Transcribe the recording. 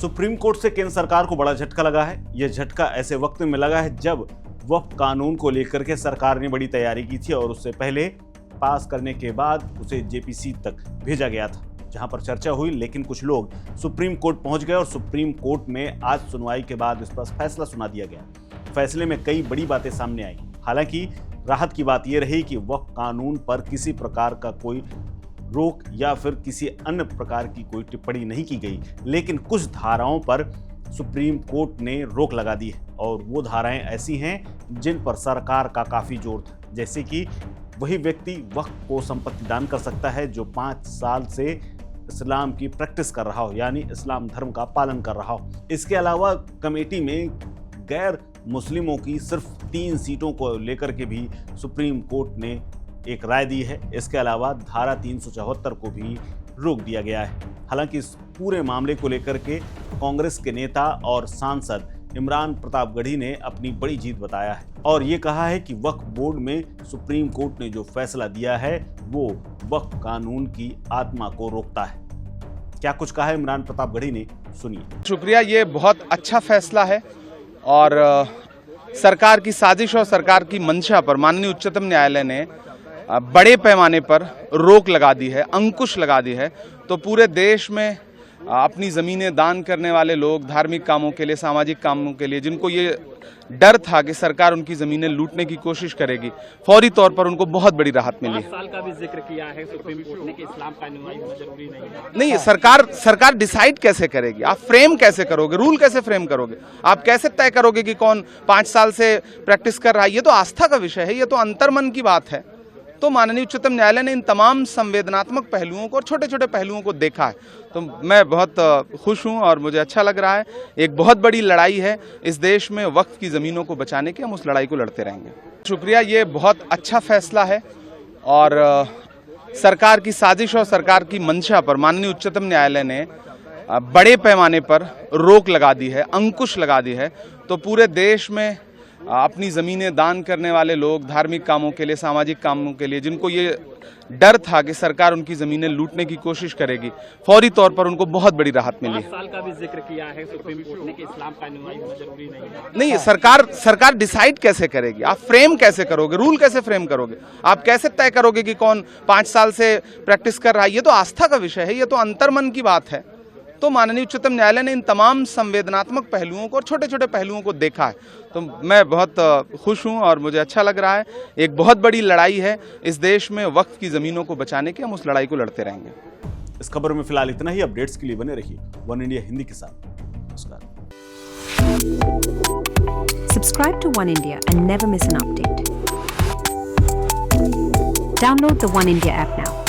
Supreme court से केंद्र सरकार को बड़ा झटका लगा है। यह झटका ऐसे वक्त में लगा है जब वक्फ कानून को लेकर के सरकार ने बड़ी तैयारी की थी और उससे पहले पास करने के बाद उसे जेपीसी तक भेजा गया था, जहां पर चर्चा हुई। लेकिन कुछ लोग सुप्रीम कोर्ट पहुंच गए और सुप्रीम कोर्ट में आज सुनवाई के बाद इस पर फैसला सुना दिया गया। फैसले में कई बड़ी बातें सामने आई। हालांकि राहत की बात यह रही कि वक्फ कानून पर किसी प्रकार का कोई रोक या फिर किसी अन्य प्रकार की कोई टिप्पणी नहीं की गई, लेकिन कुछ धाराओं पर सुप्रीम कोर्ट ने रोक लगा दी है और वो धाराएं ऐसी हैं जिन पर सरकार का काफ़ी जोर था। जैसे कि वही व्यक्ति वक्फ को संपत्ति दान कर सकता है जो 5 साल से इस्लाम की प्रैक्टिस कर रहा हो, यानी इस्लाम धर्म का पालन कर रहा हो। इसके अलावा कमेटी में गैर मुस्लिमों की सिर्फ 3 सीटों को लेकर के भी सुप्रीम कोर्ट ने एक राय दी है। इसके अलावा धारा 374 को भी रोक दिया गया है। हालांकि इस पूरे मामले को लेकर के कांग्रेस के नेता और सांसद इमरान प्रतापगढ़ी ने अपनी बड़ी जीत बताया है और ये कहा है कि वक्फ बोर्ड में सुप्रीम कोर्ट ने जो फैसला दिया है वो वक्फ कानून की आत्मा को रोकता है। क्या कुछ कहा है इमरान प्रतापगढ़ी ने, सुनिए। शुक्रिया। ये बहुत अच्छा फैसला है और सरकार की साजिश और सरकार की मंशा पर माननीय उच्चतम न्यायालय ने बड़े पैमाने पर रोक लगा दी है, अंकुश लगा दी है। तो पूरे देश में अपनी ज़मीनें दान करने वाले लोग धार्मिक कामों के लिए, सामाजिक कामों के लिए, जिनको ये डर था कि सरकार उनकी ज़मीनें लूटने की कोशिश करेगी, फौरी तौर पर उनको बहुत बड़ी राहत मिली। 5 साल का भी जिक्र किया है सुप्रीम कोर्ट ने कि इस्लाम का नुमाई होना जरूरी नहीं है। सरकार डिसाइड कैसे करेगी? आप फ्रेम कैसे करोगे? रूल कैसे फ्रेम करोगे? आप कैसे तय करोगे कि कौन 5 साल से प्रैक्टिस कर रहा है? ये तो आस्था का विषय है, ये तो अंतर्मन की बात है। तो माननीय उच्चतम न्यायालय ने इन तमाम संवेदनात्मक पहलुओं को और छोटे छोटे पहलुओं को देखा है। तो मैं बहुत खुश हूं और मुझे अच्छा लग रहा है। एक बहुत बड़ी लड़ाई है इस देश में वक्फ की ज़मीनों को बचाने की, हम उस लड़ाई को लड़ते रहेंगे। शुक्रिया। ये बहुत अच्छा फैसला है और सरकार की साजिश और सरकार की मंशा पर माननीय उच्चतम न्यायालय ने बड़े पैमाने पर रोक लगा दी है, अंकुश लगा दी है। तो पूरे देश में अपनी ज़मीनें दान करने वाले लोग धार्मिक कामों के लिए, सामाजिक कामों के लिए, जिनको ये डर था कि सरकार उनकी ज़मीनें लूटने की कोशिश करेगी, फौरी तौर पर उनको बहुत बड़ी राहत मिली। 5 साल का भी जिक्र किया है सुप्रीम कोर्ट ने कि इस्लाम का नुमाई होना जरूरी नहीं है। सरकार डिसाइड कैसे करेगी? आप फ्रेम कैसे करोगे? रूल कैसे फ्रेम करोगे? आप कैसे तय करोगे कि कौन 5 साल से प्रैक्टिस कर रहा है? ये तो आस्था का विषय है, ये तो अंतर्मन की बात है। तो माननीय उच्चतम न्यायालय ने इन तमाम संवेदनात्मक पहलुओं को और छोटे छोटे पहलुओं को देखा है। तो मैं बहुत खुश हूं और मुझे अच्छा लग रहा है। एक बहुत बड़ी लड़ाई है इस देश में वक्फ की ज़मीनों को बचाने की, हम उस लड़ाई को लड़ते रहेंगे। इस खबर में फिलहाल इतना ही। अपडेट्स के लिए बने रहिए वन इंडिया हिंदी के साथ। नमस्कार। Subscribe to One India and never miss an update. Download the One India app now.